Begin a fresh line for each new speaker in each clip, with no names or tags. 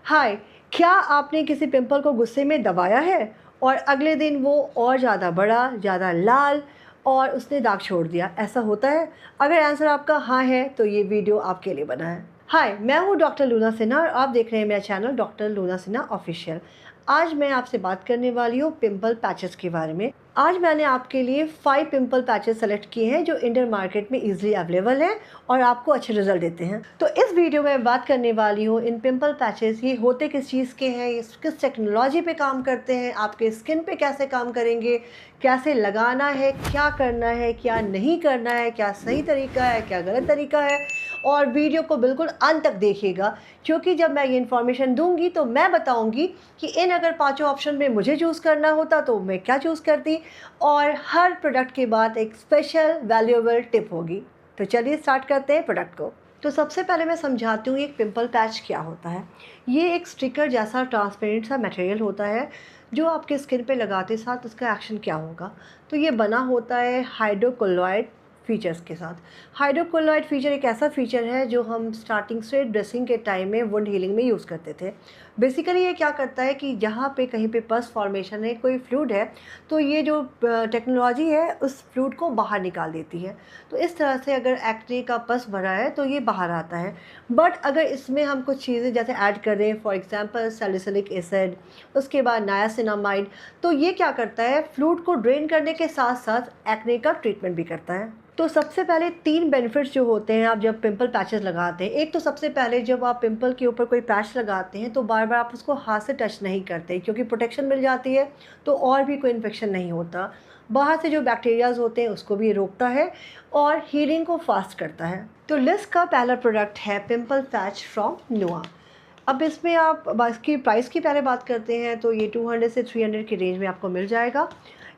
हाय, क्या आपने किसी पिंपल को गुस्से में दबाया है और अगले दिन वो और ज़्यादा बड़ा, ज़्यादा लाल और उसने दाग छोड़ दिया? ऐसा होता है? अगर आंसर आपका हाँ है तो ये वीडियो आपके लिए बना है। हाय, मैं हूँ डॉक्टर लूना सिन्हा और आप देख रहे हैं मेरा channel doctor Luna Sinha official. आज मैं आपसे बात करने वाली हूँ पिंपल पैचेस के बारे में। आज मैंने आपके लिए 5 पिंपल पैचेस सेलेक्ट किए हैं जो इंडियन मार्केट में इजीली अवेलेबल हैं और आपको अच्छे रिजल्ट देते हैं। तो इस वीडियो में बात करने वाली हूँ इन पिंपल पैचेस, ये होते किस चीज़ के हैं, ये किस टेक्नोलॉजी पे काम करते हैं, आपके स्किन पे कैसे काम करेंगे, कैसे लगाना है, क्या करना है, क्या नहीं करना है, क्या सही तरीका है, क्या गलत तरीका है। और वीडियो को बिल्कुल अंत तक देखिएगा, क्योंकि जब मैं ये इन्फॉर्मेशन दूंगी तो मैं बताऊंगी कि इन अगर पांचों ऑप्शन में मुझे चूज़ करना होता तो मैं क्या चूज़ करती, और हर प्रोडक्ट के बाद एक स्पेशल वैल्यूएबल टिप होगी। तो चलिए स्टार्ट करते हैं प्रोडक्ट को। तो सबसे पहले मैं समझाती हूँ एक पिंपल पैच क्या होता है। ये एक स्टिकर जैसा ट्रांसपेरेंट सा मटेरियल होता है जो आपके स्किन पे लगाते साथ उसका एक्शन क्या होगा। तो ये बना होता है हाइड्रोकोलोइड फीचर्स के साथ। हाइड्रोकोलोइड फीचर एक ऐसा फीचर है जो हम स्टार्टिंग से ड्रेसिंग के टाइम में वुंड हीलिंग में यूज़ करते थे। बेसिकली ये क्या करता है कि जहाँ पे कहीं पे पस फॉर्मेशन है, कोई फ्लूइड है, तो ये जो टेक्नोलॉजी है उस फ्लूइड को बाहर निकाल देती है। तो इस तरह से अगर एक्ने का पस भरा है तो ये बाहर आता है। बट अगर इसमें हम कुछ चीज़ें जैसे ऐड कर दें, फॉर एग्जांपल सैलिसिलिक एसिड, उसके बाद नायासिनामाइड, तो ये क्या करता है, फ्लूइड को ड्रेन करने के साथ साथ एक्ने का ट्रीटमेंट भी करता है। तो सबसे पहले 3 बेनिफिट्स जो होते हैं आप जब पिंपल पैचेस लगाते हैं। एक तो सबसे पहले जब आप पिंपल के ऊपर कोई पैच लगाते हैं तो बार बार आप उसको हाथ से टच नहीं करते, क्योंकि प्रोटेक्शन मिल जाती है तो और भी कोई इन्फेक्शन नहीं होता। बाहर से जो बैक्टीरियाज होते हैं उसको भी रोकता है और हीलिंग को फास्ट करता है। तो लिस्ट का पहला प्रोडक्ट है पिंपल पैच फ्रॉम नुआ। अब इसमें आप इसकी प्राइस की पहले बात करते हैं तो ये 200 से 300 की रेंज में आपको मिल जाएगा।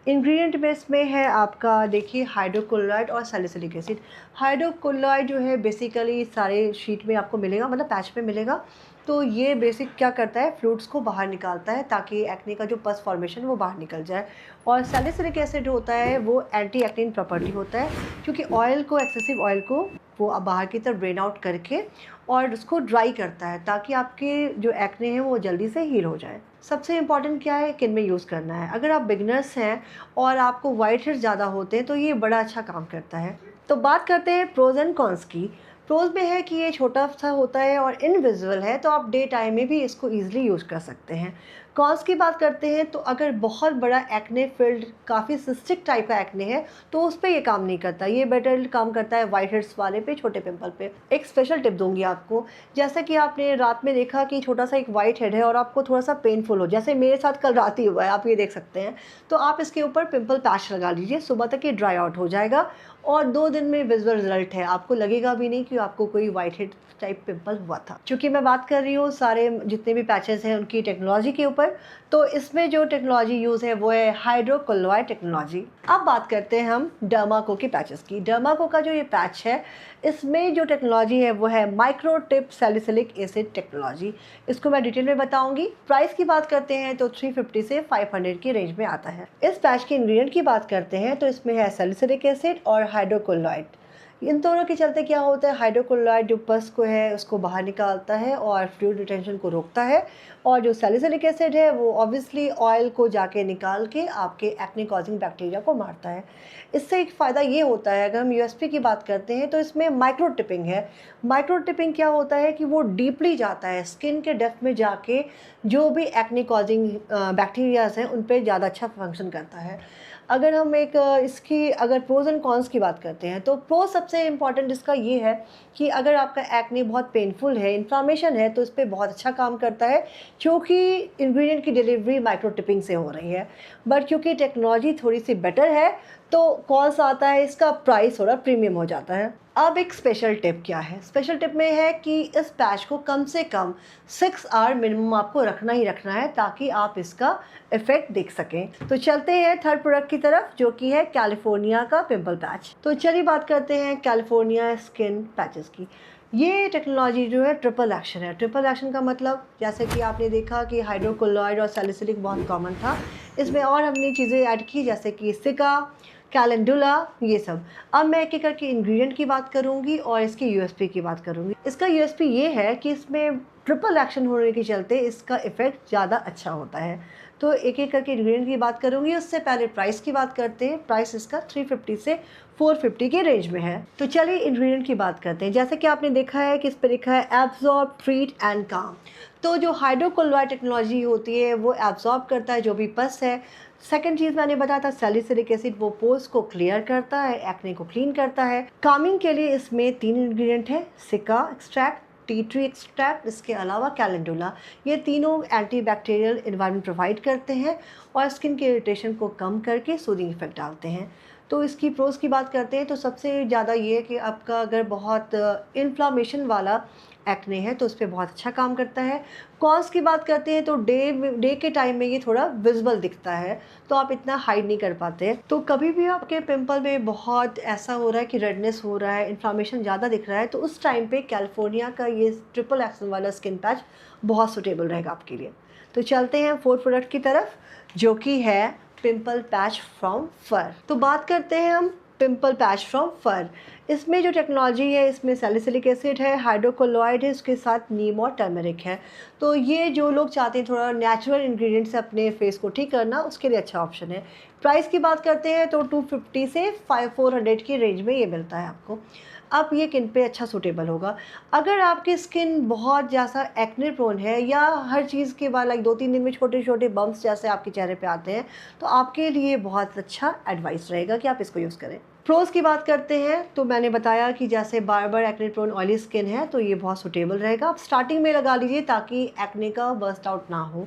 इंग्रेडिएंट में इसमें है आपका, देखिए, हाइड्रोक्लोराइड और सैलिसिलिक एसिड। हाइड्रोक्लोराइड जो है बेसिकली सारे शीट में आपको मिलेगा, मतलब पैच में मिलेगा। तो ये बेसिक क्या करता है, फ्लूइड्स को बाहर निकालता है ताकि एक्ने का जो पस फॉर्मेशन वो बाहर निकल जाए। और सैलिसिलिक एसिड होता है वो एंटी एक्ने प्रॉपर्टी होता है, क्योंकि ऑयल को, एक्सेसिव ऑयल को वो बाहर की तरफ ड्रेन आउट करके और उसको ड्राई करता है ताकि आपके जो एक्ने हैं वो जल्दी से हील हो जाए। सबसे इम्पॉर्टेंट क्या है, किन में यूज़ करना है। अगर आप बिगनर्स हैं और आपको वाइट हेड्स ज़्यादा होते हैं तो ये बड़ा अच्छा काम करता है। तो बात करते हैं प्रोज एंड कॉन्स की। प्रोज में है कि ये छोटा सा होता है और इनविजिबल है, तो आप डे टाइम में भी इसको ईजिली यूज़ कर सकते हैं। कॉन्स की बात करते हैं तो अगर बहुत बड़ा एक्ने फील्ड, काफ़ी सिस्टिक टाइप का एक्ने है तो उस पर ये काम नहीं करता। ये बेटर काम करता है वाइट हेड्स वाले पे, छोटे पिंपल पे। एक स्पेशल टिप दूंगी आपको, जैसे कि आपने रात में देखा कि छोटा सा एक वाइट हेड है और आपको थोड़ा सा पेनफुल हो, जैसे मेरे साथ कल रात ही हुआ है, आप ये देख सकते हैं। तो आप इसके ऊपर पिंपल पैच लगा लीजिए, सुबह तक ये ड्राई आउट हो जाएगा और 2 दिन में विजुअल रिजल्ट है। आपको लगेगा भी नहीं कि आपको कोई वाइट हेड टाइप पिंपल हुआ था। क्योंकि मैं बात कर रही हूँ सारे जितने भी पैचेस हैं उनकी टेक्नोलॉजी के ऊपर, तो इसमें जो टेक्नोलॉजी यूज़ है वो है हाइड्रोक्लोराइड टेक्नोलॉजी। अब बात करते हैं हम डर्माको के पैचेस की। डर्माको का जो ये पैच है, इसमें जो टेक्नोलॉजी है वो है micro tip salicylic acid technology. इसको मैं डिटेल में बताऊंगी। प्राइस की बात करते हैं तो 350 से 500 की रेंज में आता है। इस पैच के इंग्रेडिएंट की बात करते हैं तो इसमें है सैलिसिलिक एसिड और हाइड्रोक्लोराइड। इन दोनों के चलते क्या होता है, हाइड्रोक्लोराइड जो पस को है उसको बाहर निकालता है और फ्लूइड रिटेंशन को रोकता है, और जो सैलिसिलिक एसिड है वो ऑब्वियसली ऑयल को जाके निकाल के आपके एक्ने कॉजिंग बैक्टीरिया को मारता है। इससे एक फ़ायदा ये होता है, अगर हम यूएसपी की बात करते हैं तो इसमें माइक्रो टिपिंग है। माइक्रो टिपिंग क्या होता है कि वो डीपली जाता है, स्किन के डेप्थ में जाके जो भी एक्ने कॉजिंग बैक्टीरियाज हैं उन पर ज़्यादा अच्छा फंक्शन करता है। अगर हम एक इसकी अगर प्रोज एंड कॉन्स की बात करते हैं तो प्रोज सबसे इम्पॉर्टेंट इसका ये है कि अगर आपका एक्ने बहुत पेनफुल है, इन्फ्लामेशन है, तो इस पर बहुत अच्छा काम करता है, क्योंकि इंग्रेडिएंट की डिलीवरी माइक्रो टिपिंग से हो रही है। बट क्योंकि टेक्नोलॉजी थोड़ी सी बेटर है तो कॉन्स आता है, इसका प्राइस थोड़ा प्रीमियम हो जाता है। अब एक स्पेशल टिप क्या है, स्पेशल टिप में है कि इस पैच को कम से कम 6 आवर मिनिमम आपको रखना ही रखना है ताकि आप इसका इफेक्ट देख सकें। तो चलते हैं थर्ड प्रोडक्ट की तरफ, जो कि है कैलिफोर्निया का पिंपल पैच। तो चलिए बात करते हैं कैलिफोर्निया स्किन पैचेस की। ये टेक्नोलॉजी जो है ट्रिपल एक्शन है। ट्रिपल एक्शन का मतलब, जैसे कि आपने देखा कि हाइड्रोक्लोराइड और सैलिसिलिक बहुत कॉमन था, इसमें और हमने चीज़ें ऐड की जैसे कि सिका, कैलेंडुला, ये सब। अब मैं एक एक करके इंग्रेडिएंट की बात करूंगी और इसकी यूएसपी की बात करूंगी। इसका यूएसपी ये है कि इसमें ट्रिपल एक्शन होने के चलते इसका इफ़ेक्ट ज़्यादा अच्छा होता है। तो एक एक करके इंग्रेडिएंट की बात करूँगी, उससे पहले प्राइस की बात करते हैं। प्राइस इसका 350 से 450 के रेंज में है। तो चलिए इंग्रेडिएंट की बात करते हैं। जैसे कि आपने देखा है कि इस पर लिखा है एब्जॉर्ब, ट्रीट एंड काम। तो जो हाइड्रोक्लोराइड टेक्नोलॉजी होती है वो एब्जॉर्ब करता है जो भी पस है। सेकंड चीज़ मैंने बताया था सैलिसिलिक एसिड, वो पोर्स को क्लियर करता है, एक्ने को क्लीन करता है। कामिंग के लिए इसमें 3 इंग्रेडिएंट है, सिका एक्सट्रैक्ट, टी ट्री एक्सट्रैक्ट, इसके अलावा कैलेंडुला। ये तीनों एंटीबैक्टीरियल एनवायरनमेंट प्रोवाइड करते हैं और स्किन के इरिटेशन को कम करके सूदिंग इफेक्ट डालते हैं। तो इसकी प्रोज की बात करते हैं तो सबसे ज़्यादा ये है कि आपका अगर बहुत इन्फ्लामेशन वाला एक्ने है तो उस पर बहुत अच्छा काम करता है। कॉन्स की बात करते हैं तो डे के टाइम में ये थोड़ा विजिबल दिखता है, तो आप इतना हाइड नहीं कर पाते। तो कभी भी आपके पिंपल में बहुत ऐसा हो रहा है कि रेडनेस हो रहा है, इन्फ्लामेशन ज़्यादा दिख रहा है, तो उस टाइम पे कैलिफोर्निया का ये ट्रिपल एक्शन वाला स्किन पैच बहुत सूटेबल रहेगा आपके लिए। तो चलते हैं फोर्थ प्रोडक्ट की तरफ, जो कि है पिंपल पैच फ्रॉम फर। तो बात करते हैं हम पिंपल पैच फ्रॉम फर। इसमें जो टेक्नोलॉजी है, इसमें सैलिसिलिक एसिड है, हाइड्रोक्लोराइड है, उसके साथ नीम और टर्मरिक है। तो ये जो लोग चाहते हैं थोड़ा नेचुरल इंग्रेडिएंट से अपने फेस को ठीक करना, उसके लिए अच्छा ऑप्शन है। प्राइस की बात करते हैं तो 250 से 400 की रेंज में ये मिलता है आपको। अब ये किन पे अच्छा सूटेबल होगा? अगर आपकी स्किन बहुत ज़्यादा एक्ने प्रोन है या हर चीज़ के बाद लाइक 2-3 दिन में छोटे छोटे बम्प्स जैसे आपके चेहरे पे आते हैं, तो आपके लिए बहुत अच्छा एडवाइस रहेगा कि आप इसको यूज़ करें। प्रोज की बात करते हैं तो मैंने बताया कि जैसे बार बार एक्ने प्रोन ऑयली स्किन है तो ये बहुत सूटेबल रहेगा। आप स्टार्टिंग में लगा लीजिए ताकि एक्ने का बर्स्ट आउट ना हो।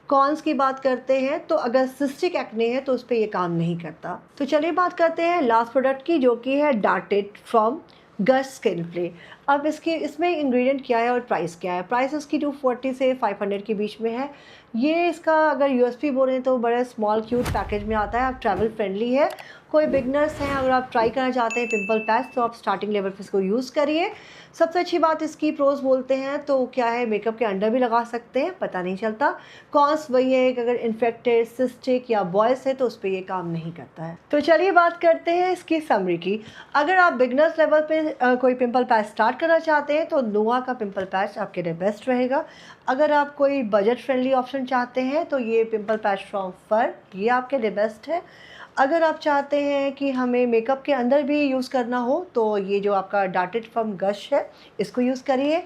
कॉन्स की बात करते हैं तो अगर सिस्टिक एक्ने है तो उस पर ये काम नहीं करता। तो चलिए बात करते हैं लास्ट प्रोडक्ट की, जो कि है डार्टेड फ्रॉम गश स्किन प्ले। अब इसमें इंग्रेडिएंट क्या है और प्राइस क्या है? प्राइस इसकी 240 से 500 के बीच में है। ये इसका अगर यूएसपी बोलें तो बड़ा स्मॉल क्यूट पैकेज में आता है। आप ट्रैवल फ्रेंडली है। कोई बिगनर्स हैं, अगर आप ट्राई करना चाहते हैं पिंपल पैच, तो आप स्टार्टिंग लेवल पे इसको यूज़ करिए। सबसे अच्छी बात इसकी प्रोज बोलते हैं तो क्या है, मेकअप के अंडर भी लगा सकते हैं, पता नहीं चलता। कॉन्स वही है कि अगर इन्फेक्टेड, सिस्टिक या बॉयस है तो उस पर ये काम नहीं करता है। तो चलिए बात करते हैं इसकी समरी की। अगर आप बिगनर्स लेवल पे कोई पिंपल पैच स्टार्ट करना चाहते हैं तो नोवा का पिंपल पैच आपके लिए बेस्ट रहेगा। अगर आप कोई बजट फ्रेंडली ऑप्शन चाहते हैं तो ये पिंपल पैच फ्रॉम फर ये आपके लिए बेस्ट है। अगर आप चाहते हैं कि हमें मेकअप के अंदर भी यूज़ करना हो तो ये जो आपका डार्टेड फ्रॉम गश है इसको यूज़ करिए।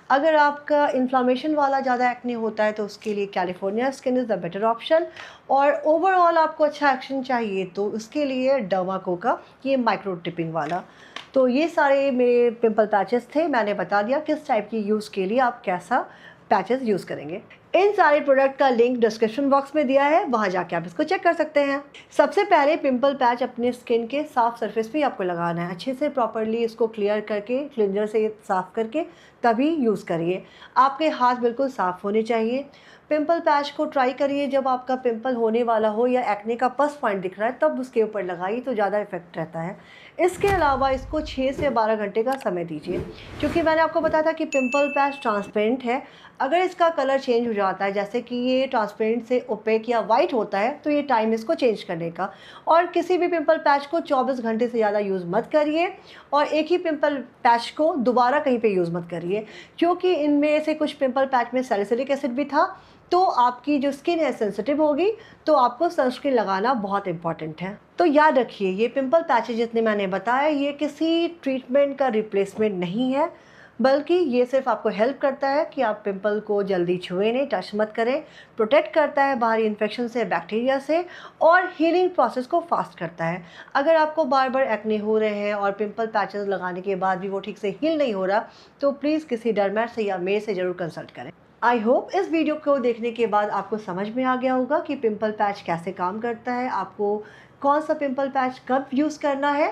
अगर आपका इन्फ्लामेशन वाला ज़्यादा एक्ने होता है तो उसके लिए California skin is the better option. और ओवरऑल आपको अच्छा एक्शन चाहिए तो उसके लिए डर्माको का ये माइक्रो टिपिंग वाला। तो ये सारे मेरे पिंपल पैचेस थे। मैंने बता दिया किस टाइप की यूज़ के लिए आप कैसा पैचेस यूज़ करेंगे। इन सारे प्रोडक्ट का लिंक डिस्क्रिप्शन बॉक्स में दिया है, वहाँ जाके आप इसको चेक कर सकते हैं। सबसे पहले पिंपल पैच अपने स्किन के साफ सरफेस पे आपको लगाना है। अच्छे से प्रॉपर्ली इसको क्लियर करके क्लिंजर से साफ़ करके तभी यूज़ करिए। आपके हाथ बिल्कुल साफ़ होने चाहिए। पिंपल पैच को ट्राई करिए जब आपका पिंपल होने वाला हो या एक्ने का पस पॉइंट दिख रहा है तब उसके ऊपर लगाइए तो ज़्यादा इफेक्ट रहता है। इसके अलावा इसको 6 से 12 घंटे का समय दीजिए, क्योंकि मैंने आपको बताया था कि पिंपल पैच ट्रांसपेरेंट है। अगर इसका कलर चेंज हो जाता है, जैसे कि ये ट्रांसपेरेंट से ओपेक या वाइट होता है, तो ये टाइम इसको चेंज करने का। और किसी भी पिंपल पैच को 24 घंटे से ज़्यादा यूज़ मत करिए और एक ही पिंपल पैच को दोबारा कहीं पे यूज़ मत करिए, क्योंकि इनमें से कुछ पिंपल पैच में सैलिसिलिक एसिड भी था। तो आपकी जो स्किन है सेंसिटिव होगी, तो आपको सनस्क्रीन लगाना बहुत इंपॉर्टेंट है। तो याद रखिए ये पिंपल पैचेज जितने मैंने बताया ये किसी ट्रीटमेंट का रिप्लेसमेंट नहीं है, बल्कि ये सिर्फ आपको हेल्प करता है कि आप पिंपल को जल्दी छुए नहीं, टच मत करें। प्रोटेक्ट करता है बाहरी इन्फेक्शन से, बैक्टीरिया से, और हीलिंग प्रोसेस को फास्ट करता है। अगर आपको बार बार एक्ने हो रहे हैं और पिंपल पैचेस लगाने के बाद भी वो ठीक से हील नहीं हो रहा, तो प्लीज़ किसी डर्मेट से या मेड से ज़रूर कंसल्ट करें। आई होप इस वीडियो को देखने के बाद आपको समझ में आ गया होगा कि पिंपल पैच कैसे काम करता है, आपको कौन सा पिंपल पैच कब यूज़ करना है।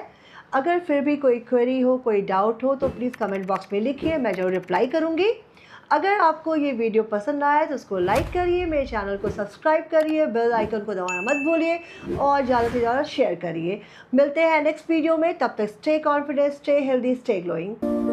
अगर फिर भी कोई क्वेरी हो, कोई डाउट हो, तो प्लीज़ कमेंट बॉक्स में लिखिए, मैं ज़रूर रिप्लाई करूँगी। अगर आपको ये वीडियो पसंद आया तो उसको लाइक करिए, मेरे चैनल को सब्सक्राइब करिए, बेल आइकन को दबाना मत भूलिए और ज़्यादा से ज़्यादा शेयर करिए। मिलते हैं नेक्स्ट वीडियो में, तब तक stay confident, stay healthy, stay glowing.